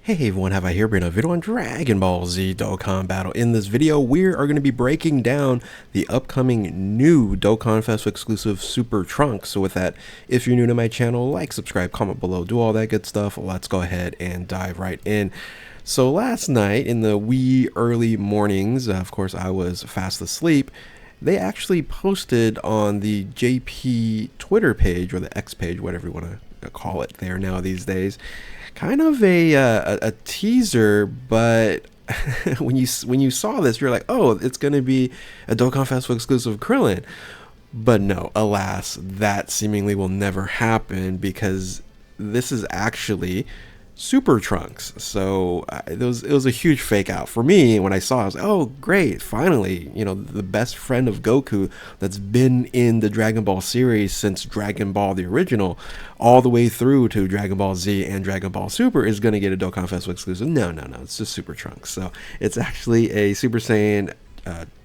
Hey everyone, have I here bring a video on Dragon Ball Z Dokkan Battle. In this video, we are going to be breaking down the upcoming new Dokkan Fest exclusive Super Trunks. So with that, if you're new to my channel, like, subscribe, comment below, do all that good stuff. Let's go ahead and dive right in. So last night in the wee early mornings, of course I was fast asleep, they actually posted on the JP Twitter page, or the X page, whatever you want to call it there now these days, kind of a teaser, but when you saw this, you're like, oh, it's going to be a Dokkan Festival exclusive Krillin. But no, alas, that seemingly will never happen because this is actually Super Trunks. So it was a huge fake out for me when I saw it. I was like, oh great, finally, the best friend of Goku that's been in the Dragon Ball series since Dragon Ball the original all the way through to Dragon Ball Z and Dragon Ball Super is going to get a Dokkan Festival exclusive. No, it's just Super Trunks. So it's actually a Super Saiyan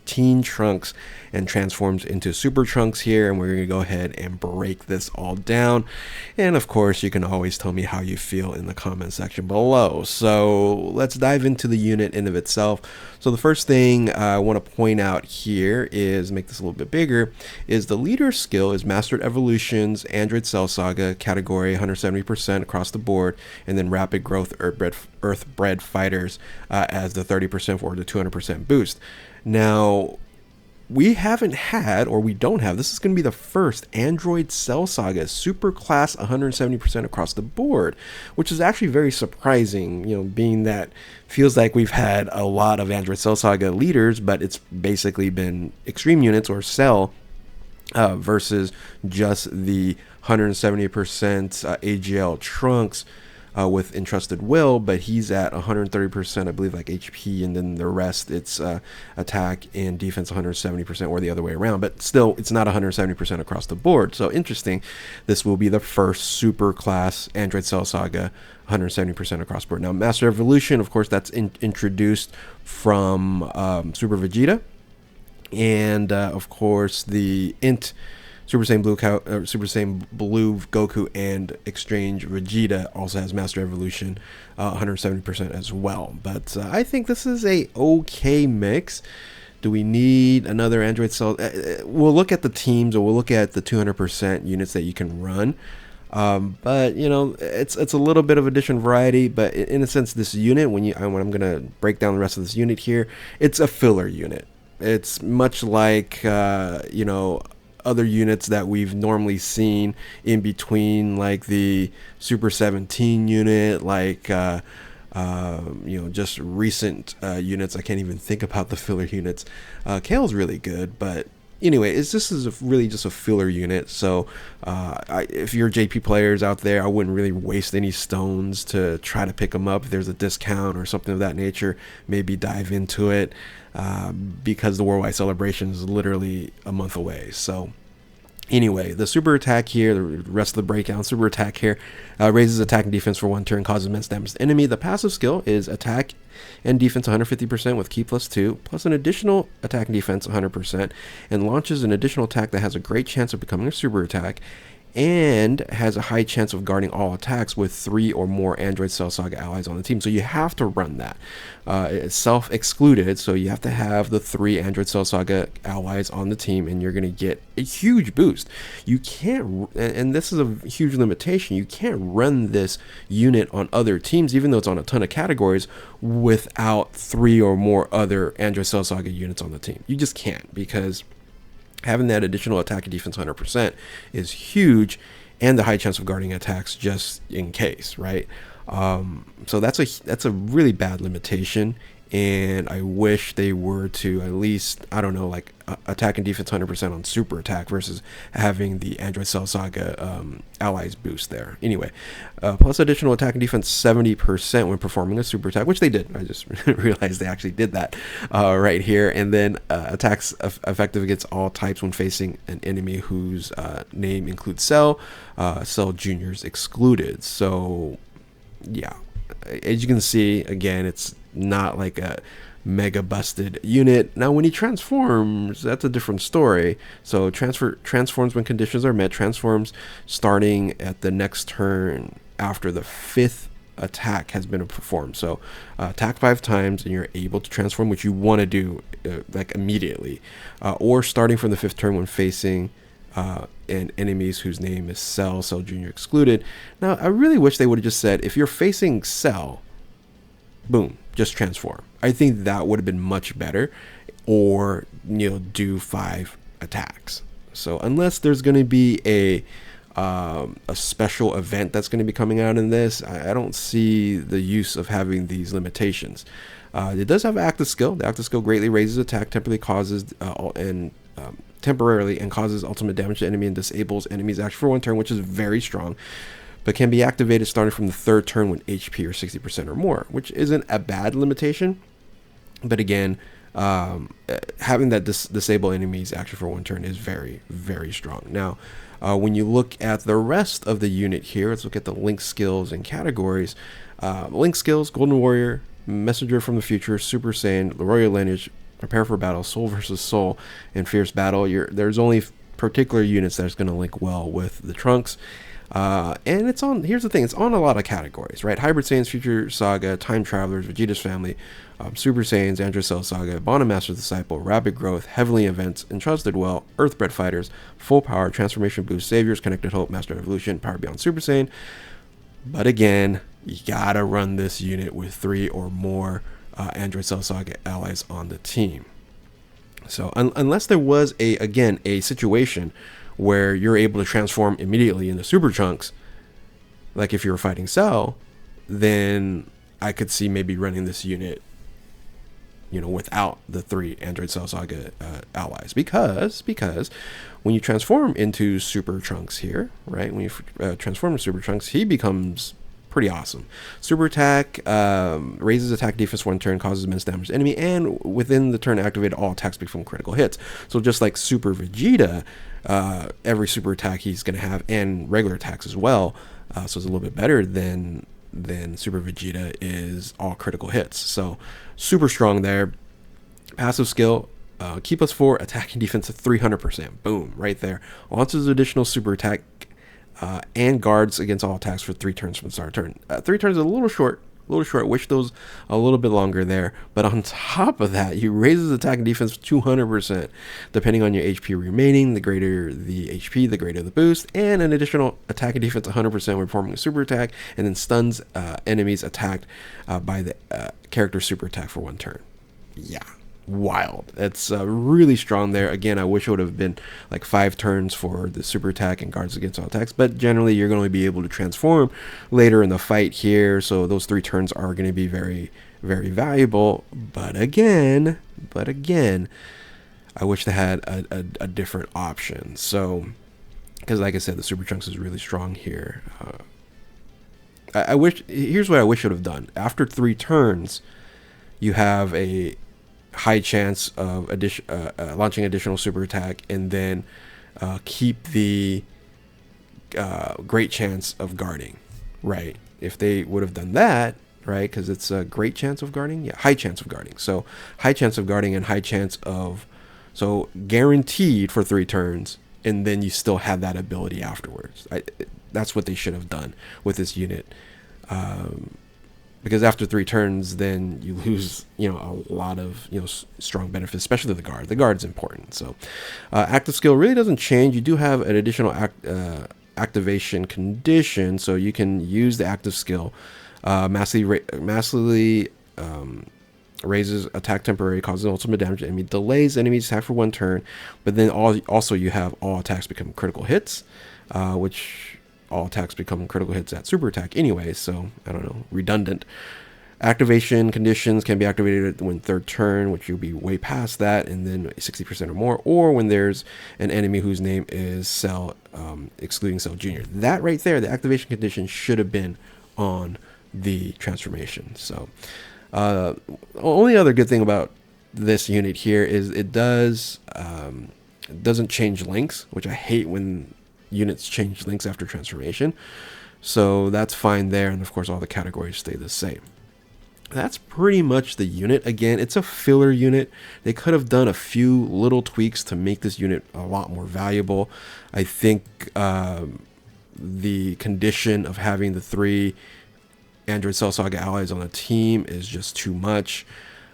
Teen Trunks and transforms into Super Trunks here, and we're going to go ahead and break this all down. And of course, you can always tell me how you feel in the comment section below. So let's dive into the unit in of itself. So the first thing I want to point out here is, make this a little bit bigger, is the leader skill is Mastered Evolutions, Android Cell Saga, category 170% across the board, and then Rapid Growth Earthbred Fighters as the 30% for the 200% boost. Now, we haven't had, or we don't have, this is going to be the first Android Cell Saga Super Class 170% across the board, which is actually very surprising, being that feels like we've had a lot of Android Cell Saga leaders, but it's basically been Extreme units or Cell versus just the 170% AGL Trunks with Entrusted Will, but he's at 130%, I believe, like HP, and then the rest it's attack and defense 170%, or the other way around, but still it's not 170% across the board. So interesting, this will be the first super class Android Cell Saga 170% across the board. Now Master Evolution, of course, that's introduced from Super Vegeta, and of course the Super Saiyan Blue Goku and Exchange Vegeta also has Master Evolution 170% as well. But I think this is a okay mix. Do we need another Android Cell? We'll look at the teams, or we'll look at the 200% units that you can run. But it's a little bit of addition variety. But in a sense, this unit, when I'm gonna break down the rest of this unit here, it's a filler unit. It's much like other units that we've normally seen in between, like the Super 17 unit, like just recent units. I can't even think about the filler units. Kale's really good, but anyway, this is really just a filler unit. So if you're JP players out there, I wouldn't really waste any stones to try to pick them up. If there's a discount or something of that nature, maybe dive into it, because the Worldwide Celebration is literally a month away. So anyway, the super attack here, the rest of the breakdown, super attack here raises attack and defense for 1 turn, causes immense damage to the enemy. The passive skill is attack and defense 150% with Ki +2, plus an additional attack and defense 100%, and launches an additional attack that has a great chance of becoming a super attack, and has a high chance of guarding all attacks with 3 or more Android Cell Saga allies on the team. So you have to run that. It's self-excluded, so you have to have the 3 Android Cell Saga allies on the team, and you're going to get a huge boost. You can't, and this is a huge limitation, you can't run this unit on other teams, even though it's on a ton of categories, without 3 or more other Android Cell Saga units on the team. You just can't, because having that additional attack and defense 100% is huge, and the high chance of guarding attacks just in case, right? So that's a really bad limitation, and I wish they were to at least, I don't know, like attack and defense 100% on super attack versus having the Android Cell Saga allies boost there. Anyway, plus additional attack and defense 70% when performing a super attack, which they did. I just realized they actually did that right here. And then attacks effective against all types when facing an enemy whose name includes Cell, Cell Juniors excluded. So yeah, as you can see, again, it's not like a mega busted unit. Now when he transforms, that's a different story. So transforms when conditions are met, transforms starting at the next turn after the 5th attack has been performed. So attack 5 times and you're able to transform, which you want to do like immediately, or starting from the 5th turn when facing and enemies whose name is Cell Jr. excluded. Now I really wish they would have just said, if you're facing Cell, boom, just transform. I think that would have been much better, or do 5 attacks. So unless there's going to be a special event that's going to be coming out in this, I don't see the use of having these limitations. It does have active skill. The active skill greatly raises attack, temporarily and causes ultimate damage to enemy and disables enemies action for 1 turn, which is very strong, but can be activated starting from the 3rd turn when HP are 60% or more, which isn't a bad limitation. But again, having that disable enemies action for 1 turn is very, very strong. Now, when you look at the rest of the unit here, let's look at the link skills and categories. Link skills: Golden Warrior, Messenger from the Future, Super Saiyan, Royal Lineage, Prepare for Battle, Soul versus Soul, and Fierce Battle. There's only particular units that's going to link well with the Trunks. And it's on, here's the thing, it's on a lot of categories, right? Hybrid Saiyans, Future Saga, Time Travelers, Vegeta's Family, Super Saiyans, Android Cell Saga, Bond Master's Disciple, Rapid Growth, Heavenly Events, Entrusted Well, Earthbred Fighters, Full Power, Transformation Boost, Saviors, Connected Hope, Master Evolution, Power Beyond Super Saiyan. But again, you gotta run this unit with 3 or more Android Cell Saga allies on the team. So unless there was a situation where you're able to transform immediately into Super Trunks, like if you were fighting Cell, then I could see maybe running this unit, without the 3 Android Cell Saga allies, because when you transform into Super Trunks here, right? When you transform into Super Trunks, he becomes pretty awesome. Super attack raises attack defense 1 turn, causes immense damage to enemy, and within the turn activated, all attacks become critical hits. So just like Super Vegeta, every super attack he's going to have, and regular attacks as well, so it's a little bit better than Super Vegeta, is all critical hits. So super strong there. Passive skill, keep us 4 attack and defense at 300%. Boom, right there. Launches additional super attack and guards against all attacks for 3 turns from the start of turn. 3 turns is a little short. Wish those a little bit longer there. But on top of that, he raises attack and defense 200%, depending on your HP remaining. The greater the HP, the greater the boost, and an additional attack and defense 100% when performing a super attack, and then stuns enemies attacked by the character super attack for 1 turn. Yeah, wild. That's really strong there. Again, I wish it would have been like 5 turns for the super attack and guards against all attacks, but generally you're going to be able to transform later in the fight here, so those 3 turns are going to be very, very valuable. But again, I wish they had a different option. So, because like I said, the Super Trunks is really strong here. Here's what I wish it would have done. After 3 turns, you have a high chance of launching additional super attack, and then keep the great chance of guarding, right? If they would have done that, right, because it's a great chance of guarding, high chance of guarding. So high chance of guarding and high chance of, so guaranteed for 3 turns, and then you still have that ability afterwards. That's what they should have done with this unit. Because after 3 turns, then you lose, a lot of, strong benefits, especially the guard. The guard's important. So, active skill really doesn't change. You do have an additional activation condition, so you can use the active skill. Massively raises attack temporary, causes ultimate damage to enemy, delays enemies attack for 1 turn, but then also you have all attacks become critical hits, which all attacks become critical hits at super attack anyway, so I don't know, redundant. Activation conditions can be activated when 3rd turn, which you'll be way past that, and then 60% or more, or when there's an enemy whose name is Cell, excluding Cell Jr. That right there, the activation condition should have been on the transformation. So only other good thing about this unit here is it doesn't change links, which I hate when units change links after transformation, so that's fine there, and of course all the categories stay the same. That's pretty much the unit. Again, it's a filler unit. They could have done a few little tweaks to make this unit a lot more valuable. I think the condition of having the 3 Android Cell Saga allies on a team is just too much,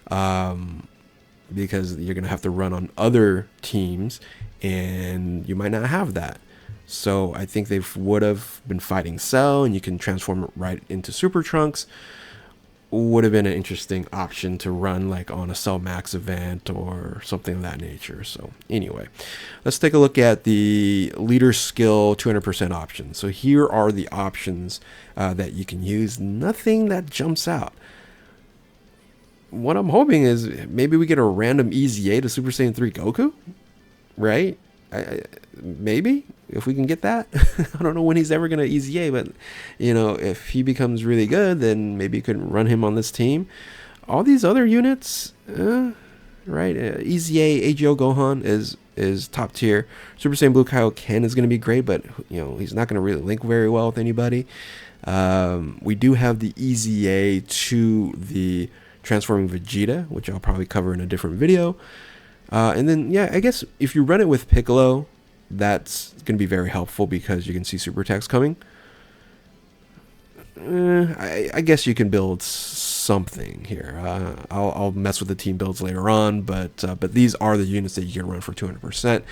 because you're going to have to run on other teams and you might not have that. So I think they would have been fighting Cell, and you can transform it right into Super Trunks. Would have been an interesting option to run like on a Cell Max event or something of that nature. So anyway, let's take a look at the leader skill 200% options. So here are the options that you can use. Nothing that jumps out. What I'm hoping is maybe we get a random EZA to Super Saiyan 3 Goku, right? Maybe if we can get that. I don't know when he's ever going to EZA, but you know, if he becomes really good, then maybe you could run him on this team. All these other units, right? EZA AGO Gohan is top tier. Super Saiyan Blue Kaioken is going to be great, but you know, he's not going to really link very well with anybody. We do have the EZA to the Transforming Vegeta, which I'll probably cover in a different video. And then, yeah, I guess if you run it with Piccolo, that's going to be very helpful because you can see super attacks coming. I guess you can build something here. I'll mess with the team builds later on, but these are the units that you can run for 200%.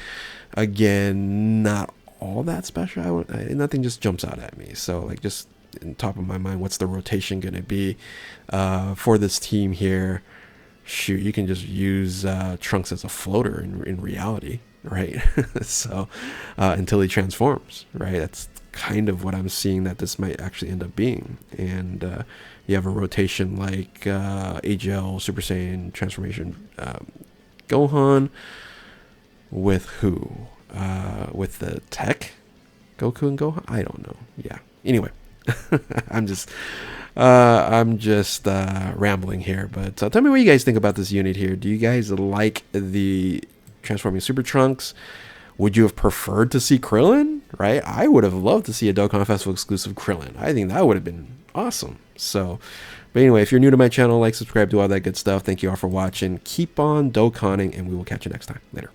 Again, not all that special. Nothing just jumps out at me. So, like, just in top of my mind, what's the rotation going to be for this team here? Shoot, you can just use Trunks as a floater in reality, right? So until he transforms, right? That's kind of what I'm seeing that this might actually end up being. And you have a rotation like AGL Super Saiyan transformation Gohan with who? With the Tech Goku and Gohan? I don't know. Yeah. Anyway, I'm just rambling here, but tell me what you guys think about this unit here. Do you guys like the transforming Super Trunks? Would you have preferred to see Krillin? Right? I would have loved to see a Dokkan Festival exclusive Krillin. I think that would have been awesome. So, but anyway, if you're new to my channel, like, subscribe, do all that good stuff. Thank you all for watching. Keep on Dokkaning, and we will catch you next time. Later.